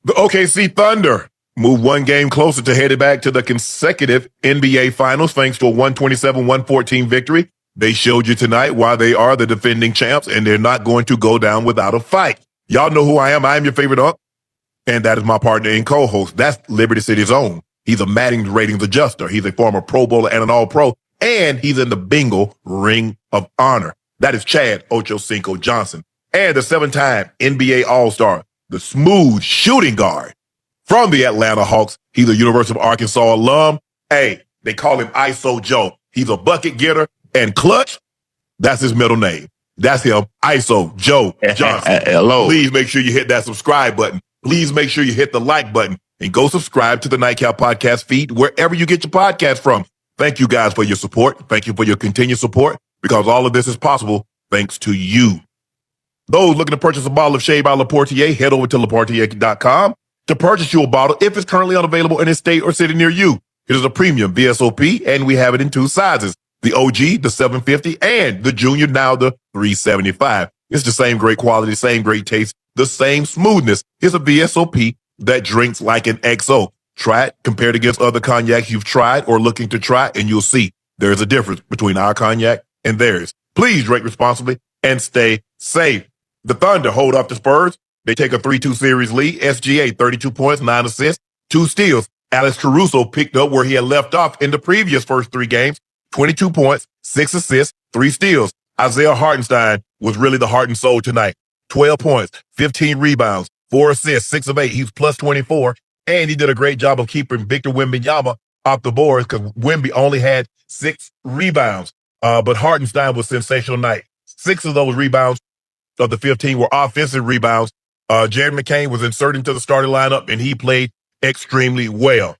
The OKC Thunder move one game closer to headed back to the consecutive NBA Finals thanks to a 127-114 victory. They showed you tonight why they are the defending champs, and they're not going to go down without a fight. Y'all know who I am. I am your favorite unk, and that is my partner and co-host. That's Liberty City's own. He's a Madden ratings adjuster. He's a former Pro Bowler and an All-Pro, and he's in the Bingo Ring of Honor. That is Chad Ocho Cinco Johnson, and the 7-time NBA All-Star, the smooth shooting guard from the Atlanta Hawks. He's a University of Arkansas alum. Hey, they call him ISO Joe. He's a bucket getter and clutch. That's his middle name. That's him, ISO Joe Johnson. Hello. Please make sure you hit that subscribe button. Please make sure you hit the like button and go subscribe to the Nightcap Podcast feed wherever you get your podcast from. Thank you guys for your support. Thank you for your continued support, because all of this is possible thanks to you. Those looking to purchase a bottle of Shea by Laportier, head over to laportier.com to purchase your bottle if it's currently unavailable in a state or city near you. It is a premium VSOP, and we have it in 2 sizes: the OG, the 750, and the Junior, now the 375. It's the same great quality, same great taste, the same smoothness. It's a VSOP that drinks like an XO. Try it, compare it against other cognacs you've tried or looking to try, and you'll see there is a difference between our cognac and theirs. Please drink responsibly and stay safe. The Thunder hold off the Spurs. They take a 3-2 series lead. SGA, 32 points, 9 assists, 2 steals. Alex Caruso picked up where he had left off in the previous first 3 games. 22 points, 6 assists, 3 steals. Isaiah Hartenstein was really the heart and soul tonight. 12 points, 15 rebounds, 4 assists, 6 of 8. He's plus 24. And he did a great job of keeping Victor Wembanyama off the boards, because Wemby only had 6 rebounds. But Hartenstein was sensational tonight. 6 of those rebounds of the 15 were offensive rebounds. Jared McCain was inserted into the starting lineup, and he played extremely well.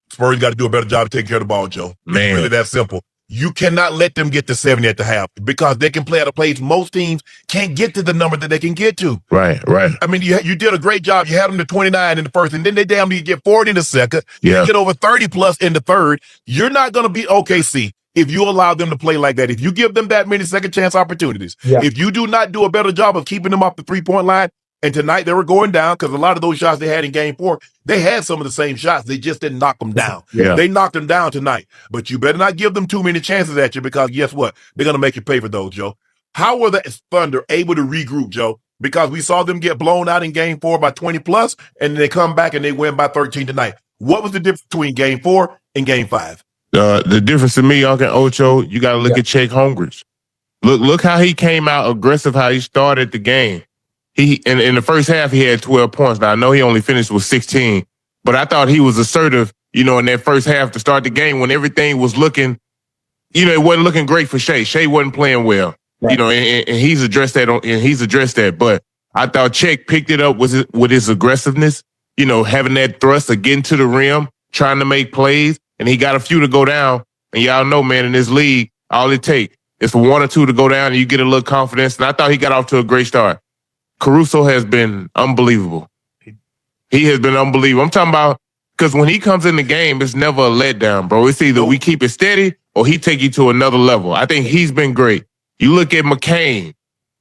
Spurs got to do a better job of taking care of the ball, Joe. Man. It's really that simple. You cannot let them get to 70 at the half, because they can play at a pace most teams can't get to the number that they can get to. Right. I mean, you did a great job. You had them to 29 in the first, and then they damn near get 40 in the second. Yeah. You get over 30 plus in the third. You're not going to be OKC if you allow them to play like that. If you give them that many second chance opportunities, if you do not do a better job of keeping them off the 3-point line. And tonight they were going down, because a lot of those shots they had in game 4, they had some of the same shots. They just didn't knock them down. Yeah. They knocked them down tonight. But you better not give them too many chances at you, because guess what? They're going to make you pay for those, Joe. How were the Thunder able to regroup, Joe? Because we saw them get blown out in game 4 by 20 plus, and they come back and they win by 13 tonight. What was the difference between game 4 and game 5? The difference to me, Uncle Ocho, you got to look at Chet Holmgren. Look how he came out aggressive, how he started the game. He in the first half, he had 12 points. Now, I know he only finished with 16, but I thought he was assertive, in that first half to start the game when everything was looking, it wasn't looking great for Shai. Shai wasn't playing well, right. And he's addressed that. But I thought Chet picked it up with his aggressiveness, having that thrust of getting to the rim, trying to make plays, and he got a few to go down. And y'all know, man, in this league, all it takes is for 1 or 2 to go down and you get a little confidence. And I thought he got off to a great start. Caruso has been unbelievable. He has been unbelievable. I'm talking about, because when he comes in the game, it's never a letdown, bro. It's either we keep it steady or he take you to another level. I think he's been great. You look at McCain,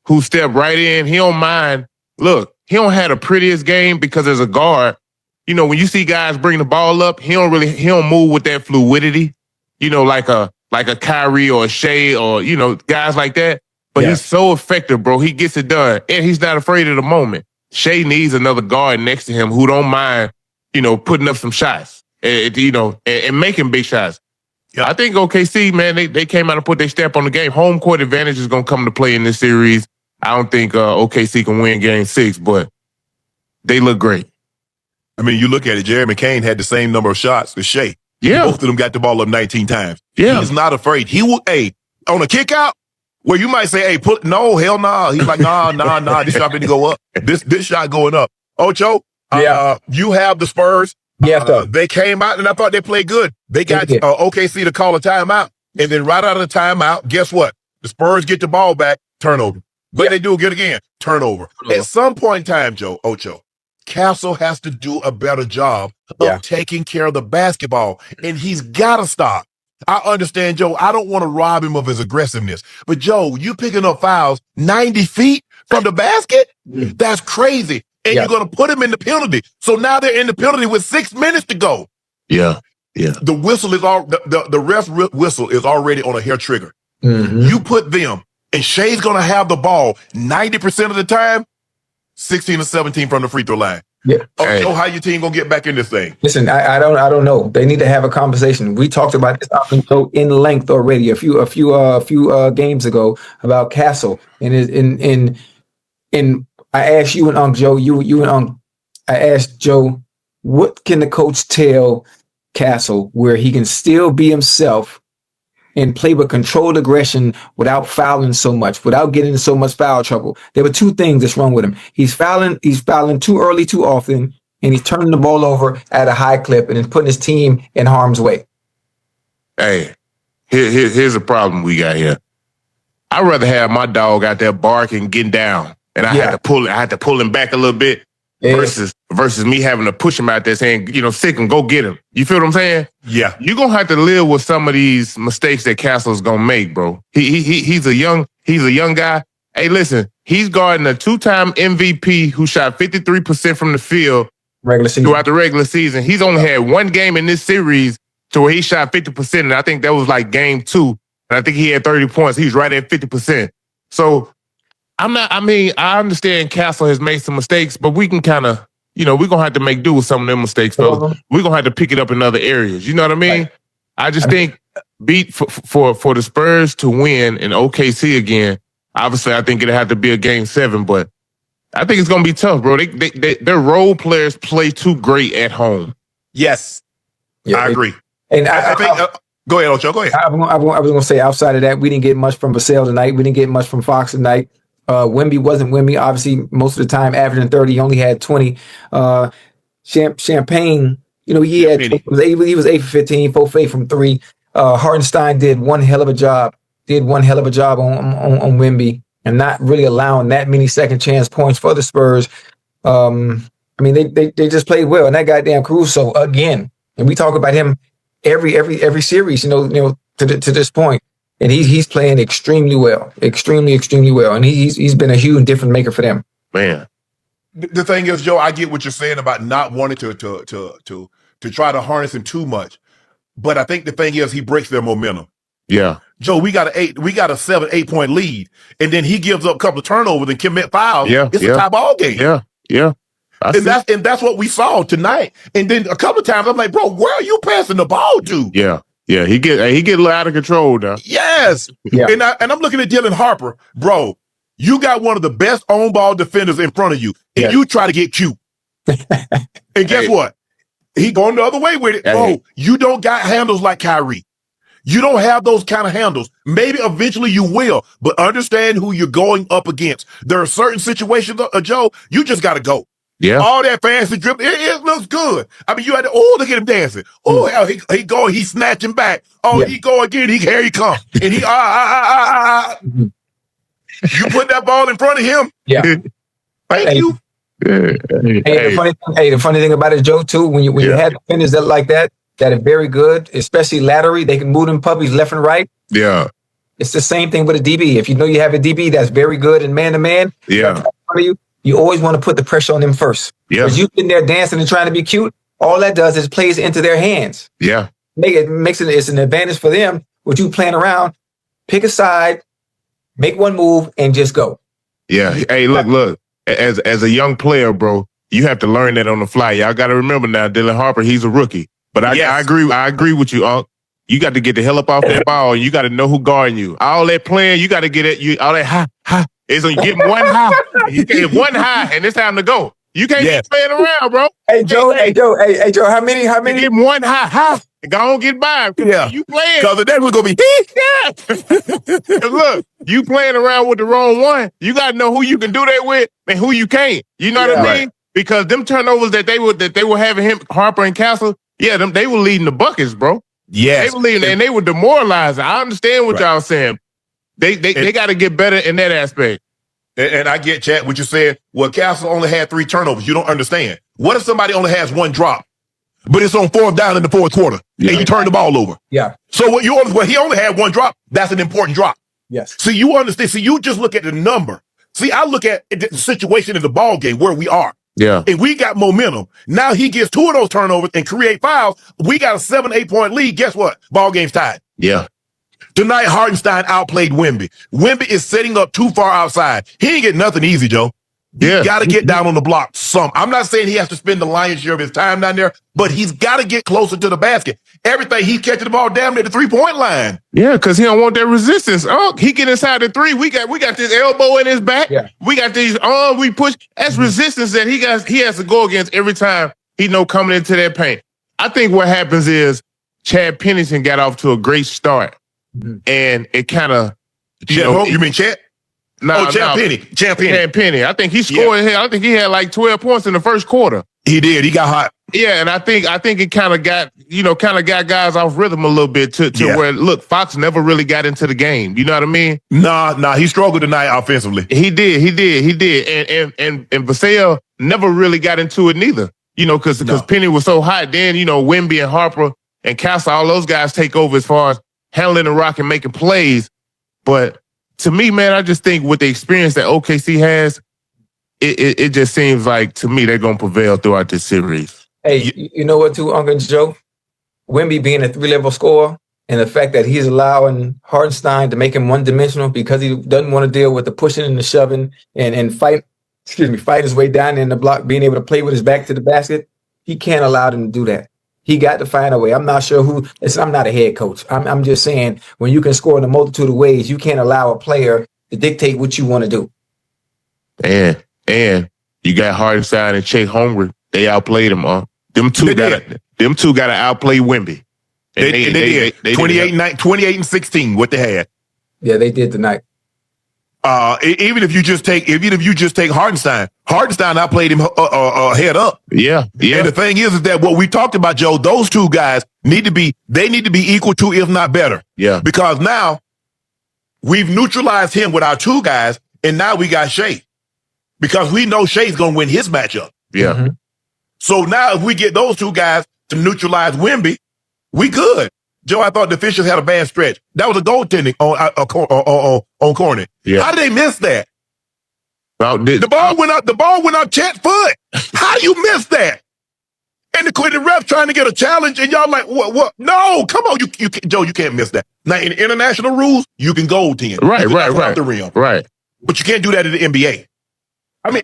who stepped right in. He don't mind. Look, he don't have the prettiest game, because as a guard, when you see guys bring the ball up, he don't move with that fluidity, like a Kyrie or a Shea or, guys like that. But he's so effective, bro. He gets it done. And he's not afraid of the moment. Shea needs another guard next to him who don't mind, putting up some shots, and making big shots. Yeah. I think OKC, man, they came out and put their step on the game. Home court advantage is going to come into play in this series. I don't think OKC can win game 6, but they look great. I mean, you look at it, Jared McCain had the same number of shots as Shea. Yeah. Both of them got the ball up 19 times. Yeah. He's not afraid. He will, on a kick out, where you might say, no, hell nah. He's like, nah, this shot didn't go up. This shot going up. Ocho, you have the Spurs. Yeah, they came out, and I thought they played good. They got OKC to call a timeout, and then right out of the timeout, guess what? The Spurs get the ball back, turnover. But they do it again, turnover. At some point in time, Ocho, Castle has to do a better job of taking care of the basketball, and he's got to stop. I understand, Joe. I don't want to rob him of his aggressiveness. But, Joe, you picking up fouls 90 feet from the basket? That's crazy. and you're going to put him in the penalty. So now they're in the penalty with 6 minutes to go. Yeah. The whistle is the ref whistle is already on a hair trigger. You put them, and Shai's going to have the ball 90% of the time, 16 or 17 from the free throw line. Yeah. So how your team gonna get back in this thing? Listen, I don't know. They need to have a conversation. We talked about this in length already a few games ago about Castle and I asked you and Unc Joe, you and Unc. I asked Joe, what can the coach tell Castle where he can still be himself and play with controlled aggression without fouling so much, without getting in so much foul trouble? There were two things that's wrong with him. He's fouling too early, too often, and he's turning the ball over at a high clip and then putting his team in harm's way. Hey, here's a problem we got here. I'd rather have my dog out there barking, getting down, and I had to pull him back a little bit versus me having to push him out there saying, sick him, go get him. You feel what I'm saying? Yeah. You're gonna have to live with some of these mistakes that Castle's gonna make, bro. He's a young guy. Hey, listen, he's guarding a 2-time MVP who shot 53% from the field throughout the regular season. He's only had one game in this series to where he shot 50%, and I think that was like game 2. And I think he had 30 points. He's right at 50%. So I understand Castle has made some mistakes, but we can kind of, we're going to have to make do with some of them mistakes, fellas. We're going to have to pick it up in other areas. You know what I mean? Right. I just think for the Spurs to win in OKC again, obviously I think it'll have to be a game 7, but I think it's going to be tough, bro. Their role players play too great at home. Yes. Yeah, I agree. And I think... Go ahead, Ocho. Go ahead. I was going to say, outside of that, we didn't get much from Vassell tonight. We didn't get much from Fox tonight. Wemby wasn't Wemby. Obviously, most of the time averaging 30. He only had 20. Champagne, he was 8 for 15, 4 for 8 from 3. Hartenstein did one hell of a job. On Wemby and not really allowing that many second chance points for the Spurs. They just played well. And that goddamn Caruso again. And we talk about him every series, to this point. And he's playing extremely well, extremely well. And he's been a huge difference maker for them. Man. The thing is, Joe, I get what you're saying about not wanting to try to harness him too much. But I think the thing is he breaks their momentum. Yeah. Joe, we got a 7-8 point lead, and then he gives up a couple of turnovers and commit fouls. It's a tie ball game. Yeah. And that's what we saw tonight. And then a couple of times I'm like, bro, where are you passing the ball to? Yeah. He get a little out of control now. Yes. Yeah. And I'm looking at Dylan Harper, bro. You got one of the best on ball defenders in front of you, and you try to get cute. And guess what? He going the other way with it. Bro, you don't got handles like Kyrie. You don't have those kind of handles. Maybe eventually you will, but understand who you're going up against. There are certain situations, Joe, you just got to go. Yeah. All that fancy drip, it looks good. I mean, you had to, look at him dancing. Oh, hell, he going, he's snatching back. He go again, here he comes. And he, You put that ball in front of him. Yeah. Thank you. The funny thing about it, Joe, too, when you have defenders that are very good, especially laterally, they can move them puppies left and right. Yeah. It's the same thing with a DB. If you know you have a DB that's very good in man-to-man, you always want to put the pressure on them first. Yeah. Because you sitting there dancing and trying to be cute, all that does is plays into their hands. Yeah. It's an advantage for them with you playing around. Pick a side, make one move, and just go. Yeah. Hey, look. As a young player, bro, you have to learn that on the fly. Y'all got to remember now, Dylan Harper, he's a rookie. But I agree with you, Unc. You got to get the hell up off that ball, and you got to know who guarding you. All that playing, you got to get it. All that high. It's on you get one high. You get one high, and it's time to go. You can't be playing around, bro. Hey, Joe. How many? Get one high. Go on, get by. Yeah. You playing. Because then we're going to be, Look, you playing around with the wrong one. You got to know who you can do that with and who you can't. You know what I mean? Right. Because them turnovers that they were having him, Harper and Castle, they were leading the buckets, bro. Yes. They were leading, and they were demoralizing. I understand what y'all saying. They got to get better in that aspect. And I get, Chad, what you said. Well, Castle only had 3 turnovers. You don't understand. What if somebody only has 1 drop, but it's on 4th down in the 4th quarter, and you turn the ball over? Yeah. So he only had 1 drop. That's an important drop. Yes. See, you understand. See, you just look at the number. See, I look at the situation in the ball game where we are. Yeah. And we got momentum. Now he gets 2 of those turnovers and create fouls. We got a 7-8 point lead. Guess what? Ball game's tied. Yeah. Tonight, Hartenstein outplayed Wemby. Wemby is setting up too far outside. He ain't get nothing easy, Joe. You got to get down on the block some. I'm not saying he has to spend the lion's share of his time down there, but he's got to get closer to the basket. Everything, he's catching the ball damn near the 3-point line. Yeah, because he don't want that resistance. Oh, he get inside the 3. We got this elbow in his back. Yeah. We got these arms we push. That's resistance that he has to go against every time he know coming into that paint. I think what happens is Chad Pennington got off to a great start, and it kind of you mean Chad? No, Champ Penny. Chad Penny. I think he scored. I think he had like 12 points in the first quarter. He did. He got hot. Yeah, and I think it kind of got guys off rhythm a little bit to where, look, Fox never really got into the game. You know what I mean? Nah, he struggled tonight offensively. He did. And Vassell never really got into it neither. You know, because Penny was so hot. Then, Wemby and Harper and Castle, all those guys take over as far as handling the rock and making plays. But to me, man, I just think with the experience that OKC has, it just seems like, to me, they're going to prevail throughout this series. Hey, you know what, too, Uncle Joe? Wemby being a 3-level scorer and the fact that he's allowing Hartenstein to make him one-dimensional because he doesn't want to deal with the pushing and the shoving and fight his way down in the block, being able to play with his back to the basket. He can't allow them to do that. He got to find a way. I'm not sure who. I'm not a head coach. I'm just saying, when you can score in a multitude of ways, you can't allow a player to dictate what you want to do. And you got Hartenstein and Shai Holmgren. They outplayed him. Them two got to outplay Wemby. And they did. 28-16. What they had. Yeah, they did tonight. Even if you just take Hartenstein outplayed him head up. Yeah. And the thing is that what we talked about, Joe, those two guys need to be equal to, if not better. Yeah. Because now we've neutralized him with our two guys, and now we got Shai. Because we know Shai's going to win his matchup. Yeah. Mm-hmm. So now if we get those two guys to neutralize Wemby, we good. Joe, I thought the officials had a bad stretch. That was a goaltending on corner. Yeah. How did they miss that? The ball went up Chet's foot. How you miss that? And the ref trying to get a challenge, and y'all like, what? No, come on, you Joe, you can't miss that. Now in international rules, you can goaltend. Right. The rim. Right. But you can't do that in the NBA. I mean,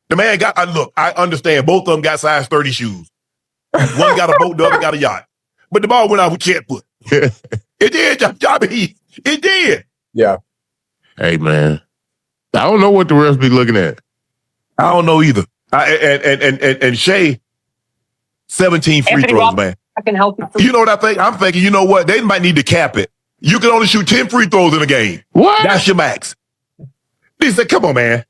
the man got. Look, I understand. Both of them got size 30 shoes. One got a boat, the other got a yacht. But the ball went out with Chet's foot. It did, Jobby. It did. Yeah. Hey, man. I don't know what the refs be looking at. I don't know either. And Shai, 17 free throws, man. I can help you. You know what I think? I'm thinking, you know what? They might need to cap it. You can only shoot 10 free throws in a game. What? That's your max. They said, come on, man.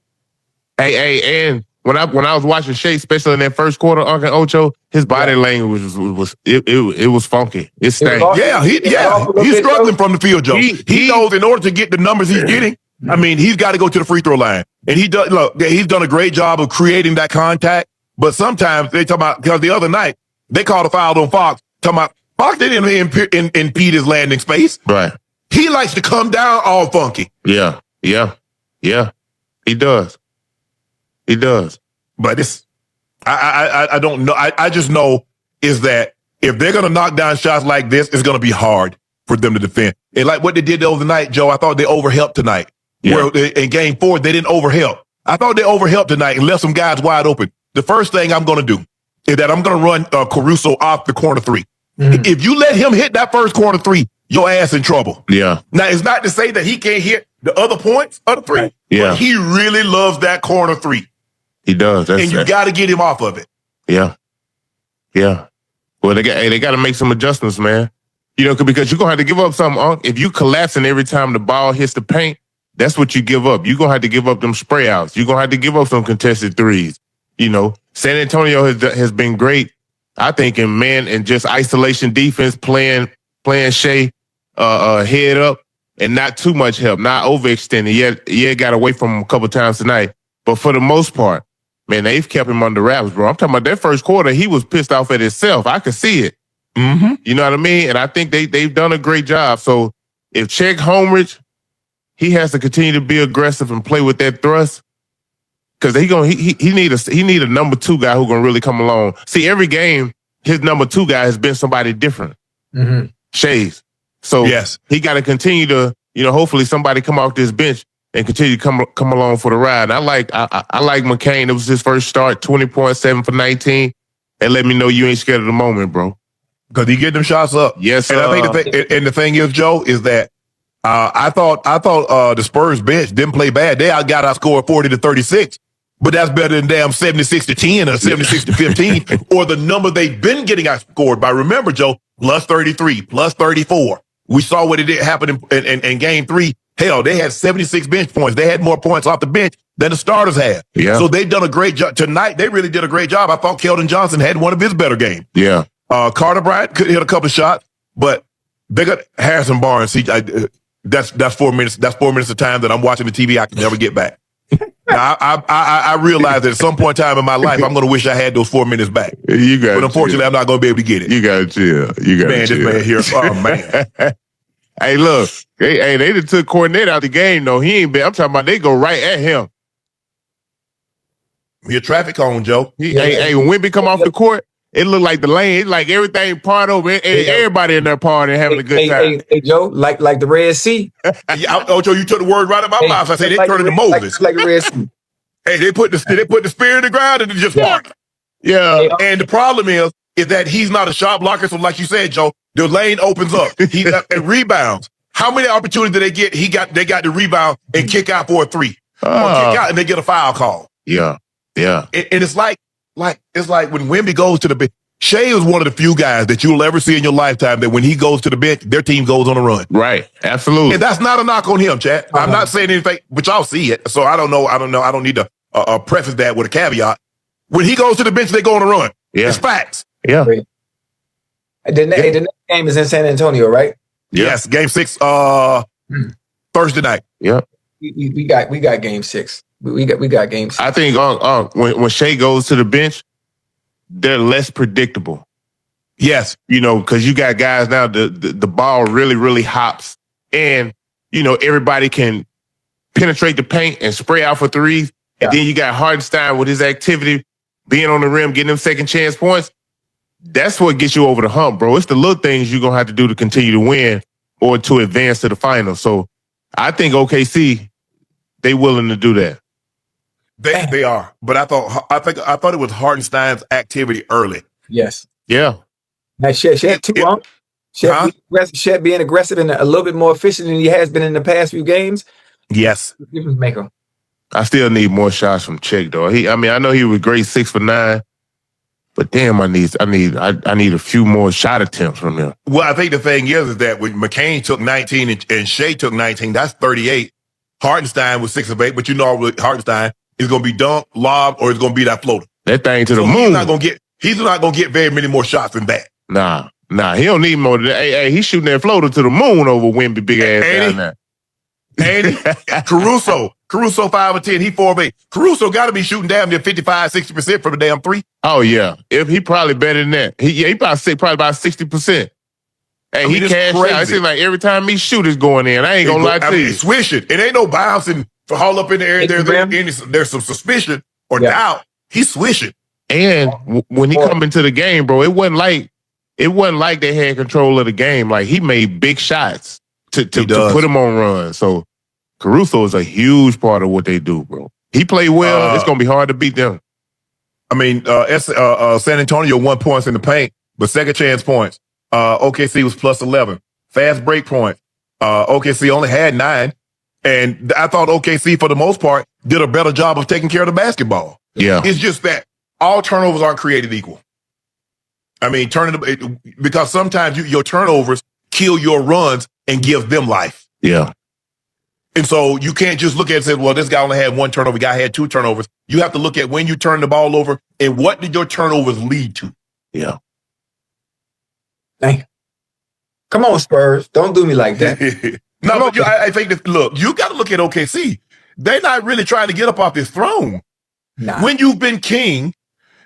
Hey, and when I was watching Shai, especially in that first quarter, Uncle Ocho, his body language was funky. It stank. He's struggling from the field, Joe. He knows in order to get the numbers he's getting, I mean, he's got to go to the free throw line. And he's done a great job of creating that contact. But sometimes they talk about, because the other night, they called a foul on Fox, talking about Fox didn't impede his landing space. Right. He likes to come down all funky. Yeah. He does. But I don't know. I just know is that if they're going to knock down shots like this, it's going to be hard for them to defend. And like what they did the other night, Joe, I thought they overhelped tonight. Yeah. Where in game 4, they didn't overhelp. I thought they overhelped tonight and left some guys wide open. The first thing I'm going to do is that I'm going to run Caruso off the corner 3. Mm-hmm. If you let him hit that first corner 3, your ass in trouble. Yeah. Now, it's not to say that he can't hit the other points of the 3. Yeah. But he really loves that corner 3. He does. And you got to get him off of it. Yeah. Well, they got to make some adjustments, man. You know, because you're going to have to give up something. If you collapsing every time the ball hits the paint, that's what you give up. You're going to have to give up them spray outs. You're going to have to give up some contested threes. You know, San Antonio has been great, I think, in man and just isolation defense, playing Shai head up and not too much help, not overextending. Yeah, got away from him a couple times tonight. But for the most part, man, they've kept him under wraps, bro. I'm talking about that first quarter, he was pissed off at himself. I could see it. Mm-hmm. You know what I mean? And I think they've done a great job. So if Chet Holmgren, he has to continue to be aggressive and play with that thrust, because he need a number 2 guy who gonna really come along. See, every game, his number 2 guy has been somebody different. Mm-hmm. Shays. So he got to continue to, hopefully somebody come off this bench and continue to come along for the ride. I like McCain. It was his first start, 20.7 for 19. And let me know you ain't scared of the moment, bro. Because he get them shots up. Yes, and I think the thing is, Joe, is that I thought the Spurs bench didn't play bad. They got outscored 40-36, but that's better than damn 76-10 or 76-15 or the number they've been getting outscored by. Remember, Joe, plus 33, plus 34. We saw what it did happen in game 3. Hell, they had 76 bench points. They had more points off the bench than the starters had. Yeah. So they've done a great job. Tonight, they really did a great job. I thought Keldon Johnson had one of his better games. Yeah. Carter Bryant could hit a couple of shots, but they got Harrison Barnes. That's 4 minutes. That's 4 minutes of time that I'm watching the TV I can never get back. Now, I realize that at some point in time in my life, I'm going to wish I had those 4 minutes back. You got, but unfortunately, I'm not going to be able to get it. You got to chill. You got to chill. This man here. Oh man. Hey, look. They just took Cornet out the game. though. He ain't been. I'm talking about they go right at him. Your traffic cone, Joe. When Wemby come off the court, it looked like the lane. It's like everything part over. Everybody in there partying having a good time. Hey, Joe, like the Red Sea. Ocho, you took the word right out of my mouth. I said they turned into Moses. Like the Red Sea. Hey, they put the spear in the ground and it just marked. Yeah. And the problem is that he's not a shot blocker. So like you said, Joe, the lane opens up. He and rebounds. How many opportunities did they get? They got the rebound and kick out for a 3. Or kick out and they get a foul call. Yeah. Yeah. And it's like when Wemby goes to the bench. Shai is one of the few guys that you'll ever see in your lifetime that when he goes to the bench, their team goes on a run. Right. Absolutely. And that's not a knock on him, Chad. I'm not saying anything, but y'all see it. So I don't know. I don't need to preface that with a caveat. When he goes to the bench, they go on a run. Yeah. It's facts. Yeah. The next game is in San Antonio, right? Yes. Game 6, Thursday night. Yeah. We got game 6. We got game 6. I think when Shai goes to the bench, they're less predictable. Yes. Because you got guys now, the ball really, really hops. And, everybody can penetrate the paint and spray out for threes. And then you got Hardenstein with his activity, being on the rim, getting them second chance points. That's what gets you over the hump, bro. It's the little things you're going to have to do to continue to win or to advance to the finals. So I think OKC, they willing to do that. They are, but I thought it was Hardenstein's activity early. Yes. Yeah. Now Shed too long. Shed being aggressive and a little bit more efficient than he has been in the past few games. Yes. Difference maker. I still need more shots from Chick though. I know he was great 6 for 9, but damn, I need a few more shot attempts from him. Well, I think the thing is that when McCain took 19 and Shai took 19, that's 38. Hardenstein was 6 of 8, but Hardenstein is going to be dunk, lob, or it's going to be that floater. That thing to the moon. He's not going to get very many more shots than that. Nah, he don't need more than that. Hey, he's shooting that floater to the moon over Wemby big ass down there. And Caruso 5 of 10, he 4 of 8. Caruso got to be shooting damn near 55-60% from the damn 3. Oh yeah, if he probably better than that. He probably about 60%. Hey, he cashed out. It seems like every time he shoot, it's going in. I ain't gonna lie to you. Swishing. It ain't no bouncing for haul up in the air. There's some suspicion or doubt. He's swishing. And when he come into the game, bro, it wasn't like they had control of the game. Like he made big shots to put him on runs. So Caruso is a huge part of what they do, bro. He played well. It's gonna be hard to beat them. I mean, San Antonio 1 points in the paint, but second chance points. OKC was plus 11. Fast break points. OKC only had 9. And I thought OKC, for the most part, did a better job of taking care of the basketball. Yeah. It's just that all turnovers aren't created equal. I mean, because sometimes your turnovers kill your runs and give them life. Yeah. And so you can't just look at it and say, well, this guy only had 1 turnover, guy had 2 turnovers. You have to look at when you turn the ball over and what did your turnovers lead to. Yeah. Dang. Come on, Spurs. Don't do me like that. No, but I think that, look, you got to look at OKC. They're not really trying to get up off this throne. Nah. When you've been king,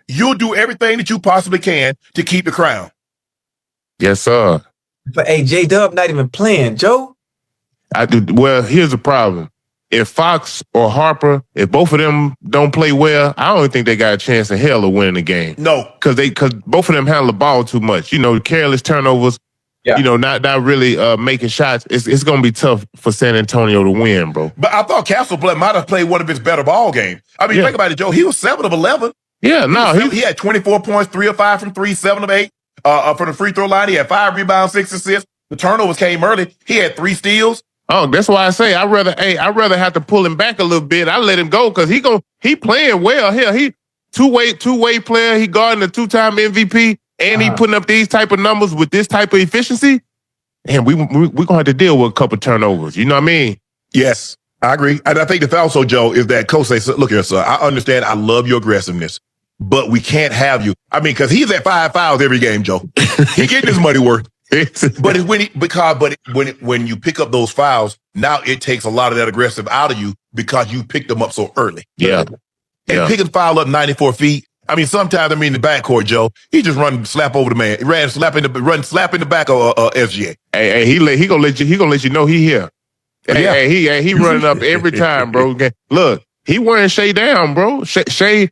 you'll do everything that you possibly can to keep the crown. Yes, sir. But hey, J-Dub not even playing, Joe. Well, here's the problem. if Fox or Harper, if both of them don't play well, I don't think they got a chance in hell of winning the game. No. Because both of them handle the ball too much. Careless turnovers, not really making shots. It's going to be tough for San Antonio to win, bro. But I thought Castle might have played one of his better ball games. I mean, think about it, Joe. He was 7 of 11. Yeah, he had 24 points, 3 of 5 from 3, 7 of 8 from the free throw line. He had 5 rebounds, 6 assists. The turnovers came early. He had 3 steals. Oh, that's why I say I'd rather have to pull him back a little bit. I let him go because he playing well. Hell, he two-way player. He guarding a 2-time MVP, and he putting up these type of numbers with this type of efficiency. And we're gonna have to deal with a couple turnovers. You know what I mean? Yes, I agree. And I think the thing also, Joe, is that Coach says, "Look here, sir. I understand. I love your aggressiveness, but we can't have you. I mean, because he's at 5 fouls every game, Joe. He getting his money worth." But when you pick up those fouls, now it takes a lot of that aggressive out of you because you picked them up so early. Yeah. And picking foul up 94 feet. I mean, sometimes in the backcourt, Joe, he just run slap over the man. He ran slap in the back of SGA. Hey, he gonna let you know he here. He running up every time, bro. Look, he wearing Shai down, bro. Shai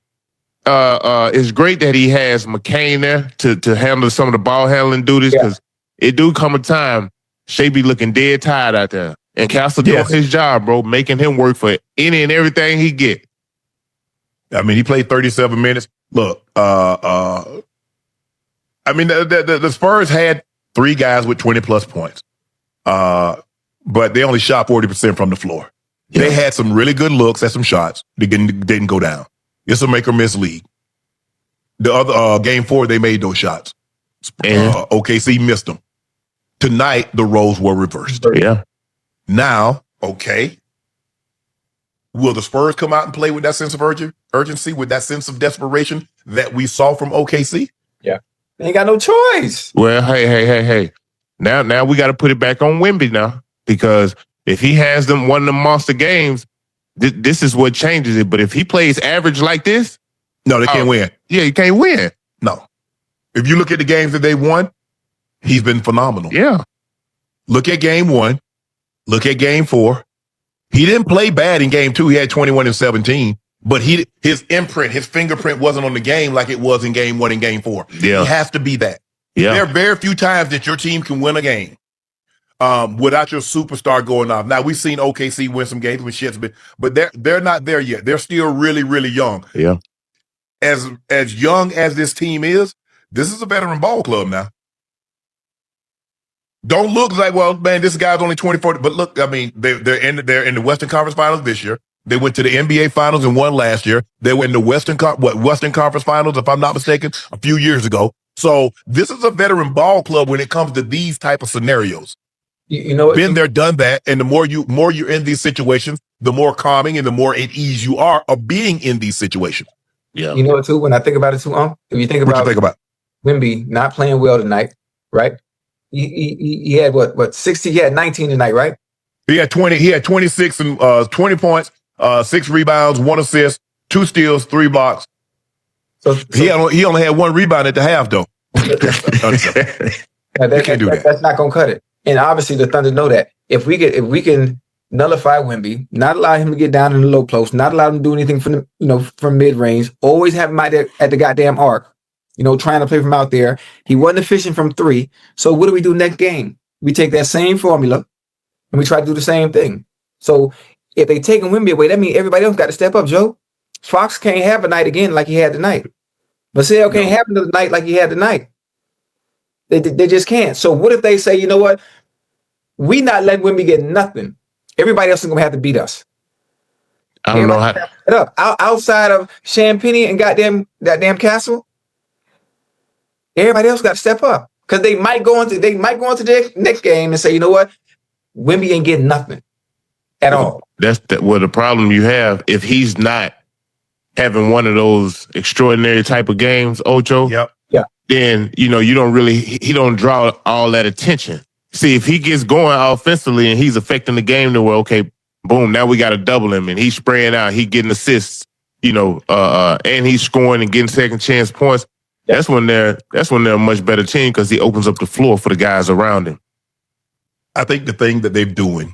is great that he has McCain there to handle some of the ball handling duties because it do come a time Shai be looking dead tired out there. And Castle doing his job, bro, making him work for any and everything he get. I mean, he played 37 minutes. Look, I mean, the Spurs had 3 guys with 20-plus points, but they only shot 40% from the floor. Yeah. They had some really good looks at some shots. They didn't go down. It's a make-or-miss league. The other game 4, they made those shots. OKC missed them. Tonight, the roles were reversed. Yeah. Now, okay, will the Spurs come out and play with that sense of urgency, with that sense of desperation that we saw from OKC? Yeah. They ain't got no choice. Well, hey. Now we got to put it back on Wemby now because if he has one of them monster games, this is what changes it. But if he plays average like this, no, they can't win. Yeah, you can't win. No. If you look at the games that they won, he's been phenomenal. Yeah. Look at game 1. Look at game 4. He didn't play bad in game 2. He had 21 and 17, but his imprint, his fingerprint wasn't on the game like it was in game 1 and game 4. Yeah. He has to be that. Yeah. There are very few times that your team can win a game without your superstar going off. Now, we've seen OKC win some games with shit's but they're not there yet. They're still really, really young. Yeah. As young as this team is, this is a veteran ball club now. Don't look like, well, man, this guy's only 24. But look, I mean, they're in the Western Conference Finals this year. They went to the NBA Finals and won last year. They were in the Western Conference Finals, if I'm not mistaken, a few years ago. So this is a veteran ball club when it comes to these type of scenarios. You know what? Been there, done that, and the more you're in these situations, the more calming and the more at ease you are of being in these situations. Yeah. You know what, too? When I think about it, too, if you think about Wemby not playing well tonight, right? He had what 60? He had 19 tonight, right? He had 20. He had 26 and 20 points, 6 rebounds, 1 assist, 2 steals, 3 blocks. So he only had 1 rebound at the half, though. Can't do that. That's not gonna cut it. And obviously, the Thunder know that if we can nullify Wemby, not allow him to get down in the low post, not allow him to do anything from mid range, always have him out there at the goddamn arc. Trying to play from out there. He wasn't efficient from 3. So what do we do next game? We take that same formula and we try to do the same thing. So if they take Wemby away, that means everybody else got to step up, Joe. Fox can't have a night again like he had tonight. Vassell can't have another night like he had tonight. They just can't. So what if they say, you know what? We not letting Wemby get nothing. Everybody else is going to have to beat us. I don't know how. Outside of Champagne and goddamn Castle, everybody else got to step up because they might go into the next game and say, you know what, Wemby ain't getting nothing at all. That's the problem you have if he's not having one of those extraordinary type of games, Ocho. Yep. Yeah. Then he don't draw all that attention. See, if he gets going offensively and he's affecting the game, then okay, boom, now we got to double him and he's spraying out, he getting assists, and he's scoring and getting second chance points. That's when they're a much better team because he opens up the floor for the guys around him. I think the thing that they're doing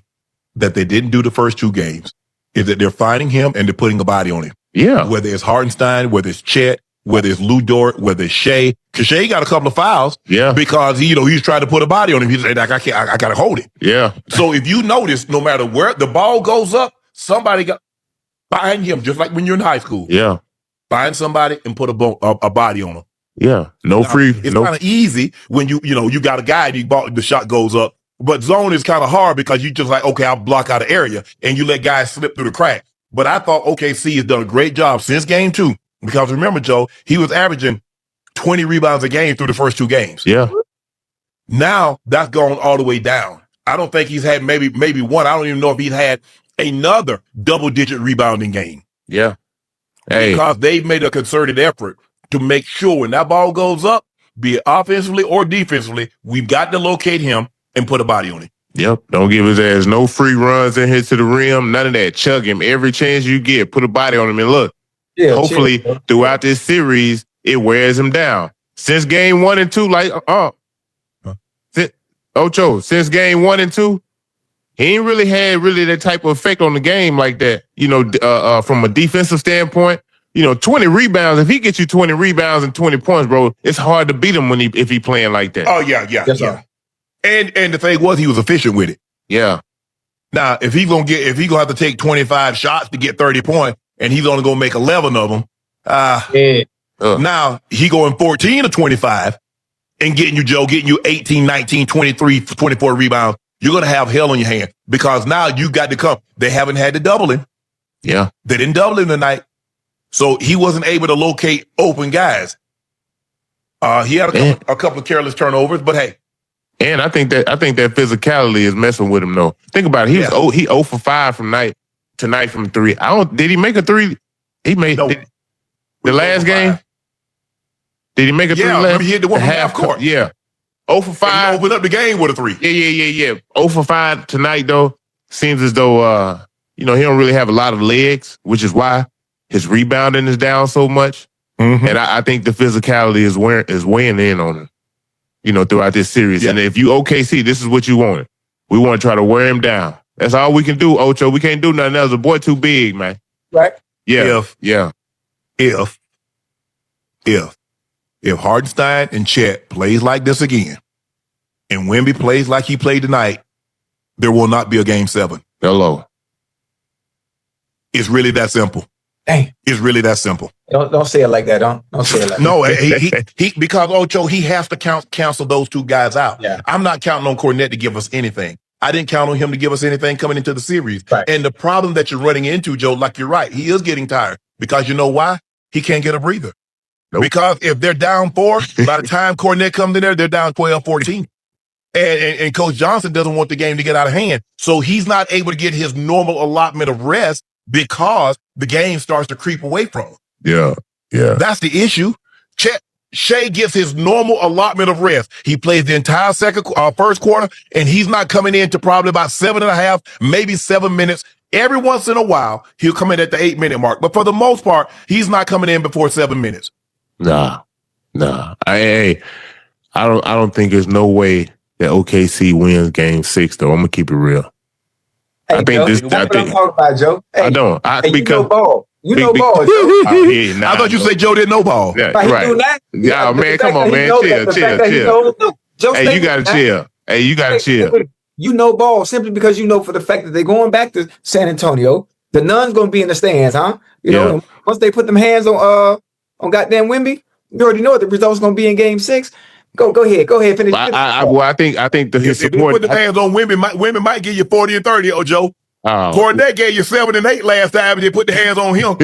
that they didn't do the first 2 games is that they're finding him and they're putting a body on him. Yeah. Whether it's Hartenstein, whether it's Chet, whether it's Lou Dort, whether it's Shai. Because Shai got a couple of fouls. Yeah. Because, he's trying to put a body on him. He's like, I got to hold it. Yeah. So if you notice, no matter where the ball goes up, somebody got behind him, just like when you're in high school. Yeah. Find somebody and put a body on them. Yeah. It's kind of easy when you got a guy and the shot goes up. But zone is kind of hard because you just like, okay, I'll block out an area and you let guys slip through the cracks. But I thought OKC has done a great job since game 2. Because remember, Joe, he was averaging 20 rebounds a game through the first 2 games. Yeah. Now that's gone all the way down. I don't think he's had maybe one. I don't even know if he's had another double-digit rebounding game. Yeah. Hey. Because they've made a concerted effort to make sure when that ball goes up, be it offensively or defensively, we've got to locate him and put a body on him. Yep. Don't give his ass no free runs in here to the rim. None of that. Chug him every chance you get. Put a body on him. And look, hopefully throughout this series, it wears him down. Since game 1 and 2, since game 1 and 2, he ain't really had that type of effect on the game like that. From a defensive standpoint, 20 rebounds. If he gets you 20 rebounds and 20 points, bro, it's hard to beat him if he playing like that. Oh yeah. And the thing was, he was efficient with it. Yeah. Now, if he's gonna have to take 25 shots to get 30 points, and he's only gonna make 11 of them, now he going 14 or 25 and getting you 18, 19, 23, 24 rebounds. You're gonna have hell on your hands because now you got to come. They haven't had to double him. Yeah, they didn't double him tonight, so he wasn't able to locate open guys. He had a couple of careless turnovers, but hey. And I think that physicality is messing with him though. Think about it. He 0 for 5 tonight from 3. Did he make a 3? He made the last game. Did he make a 3 last? Yeah, he hit the one from half court. Yeah. 0 for 5. He opened up the game with a 3. Yeah. 0 for 5 tonight though. Seems as though he don't really have a lot of legs, which is why his rebounding is down so much. Mm-hmm. And I think the physicality is weighing in on him. Throughout this series. Yeah. And if you OKC, this is what you wanted. We want to try to wear him down. That's all we can do, Ocho. We can't do nothing else. The boy too big, man. Right? Yeah. If Hartenstein and Chet plays like this again, and Wemby plays like he played tonight, there will not be a game 7. Hello. It's really that simple. Dang. It's really that simple. Don't say it like that. Don't say it like no, that. he because Ocho, he has to cancel those 2 guys out. Yeah. I'm not counting on Cornette to give us anything. I didn't count on him to give us anything coming into the series. Right. And the problem that you're running into, Joe, like you're right, he is getting tired because you know why? He can't get a breather. Nope. Because if they're down 4, by the time Cornette comes in there, they're down 12-14. And Coach Johnson doesn't want the game to get out of hand. So he's not able to get his normal allotment of rest because the game starts to creep away from him. Yeah. That's the issue. Shai gets his normal allotment of rest. He plays the entire first quarter, and he's not coming in to probably about 7.5, maybe 7 minutes. Every once in a while, he'll come in at the 8-minute mark. But for the most part, he's not coming in before 7 minutes. Nah. I don't think there's no way that OKC wins game 6, though. I'm gonna keep it real. Hey, I think Joe, what I'm talking about, Joe. Hey, I don't. Because ball. You know ball, Joe. I thought you said Joe didn't know ball. Yeah, right. Yeah, man, come on, man. Chill. Hey, you gotta chill. You know ball simply because you know for the fact that they're going back to San Antonio. The Nuns gonna be in the stands, huh? You know, once they put them hands on goddamn Wemby, you already know what the result's gonna be in game 6. Go ahead, finish. I think his support. If you put the hands on Wemby might give you 40 and 30, Joe. Cornette gave you 7 and 8 last time, and they put the hands on him.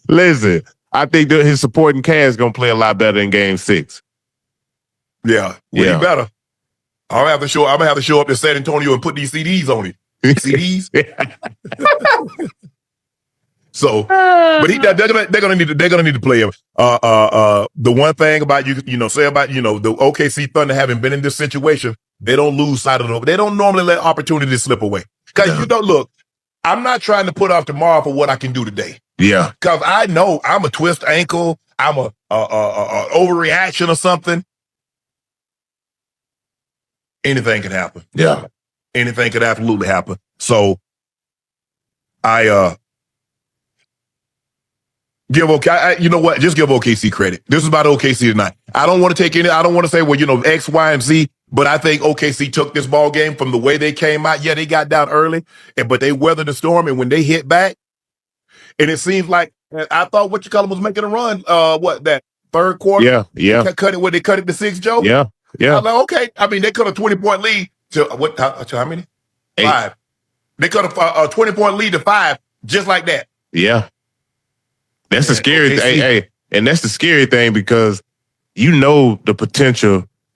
Listen, I think that his supporting cast is gonna play a lot better in game 6. Yeah, he better. I'm gonna have to show up to San Antonio and put these CDs on it. CDs. So, but they're gonna need to play him. The one thing about the OKC Thunder having been in this situation, they don't lose sight of it. They don't normally let opportunities slip away. Because you don't look. I'm not trying to put off tomorrow for what I can do today. Yeah. Because I know I'm a twist ankle. I'm a overreaction or something. Anything can happen. Yeah. Anything could absolutely happen. So I give you know what? Just give OKC credit. This is about OKC tonight. I don't want to take any. I don't want to say, well, X, Y, and Z. But I think OKC took this ball game from the way they came out. Yeah, they got down early, but they weathered the storm. And when they hit back, and it seems like I thought was making a run. That third quarter? Yeah. They cut it to 6, Joe. Yeah. I was like, okay. I mean, they cut a 20-point lead to what? How many? 8. 5. They cut a 20-point lead to 5, just like that. Yeah. That's the scary thing. Hey, and that's the scary thing because the potential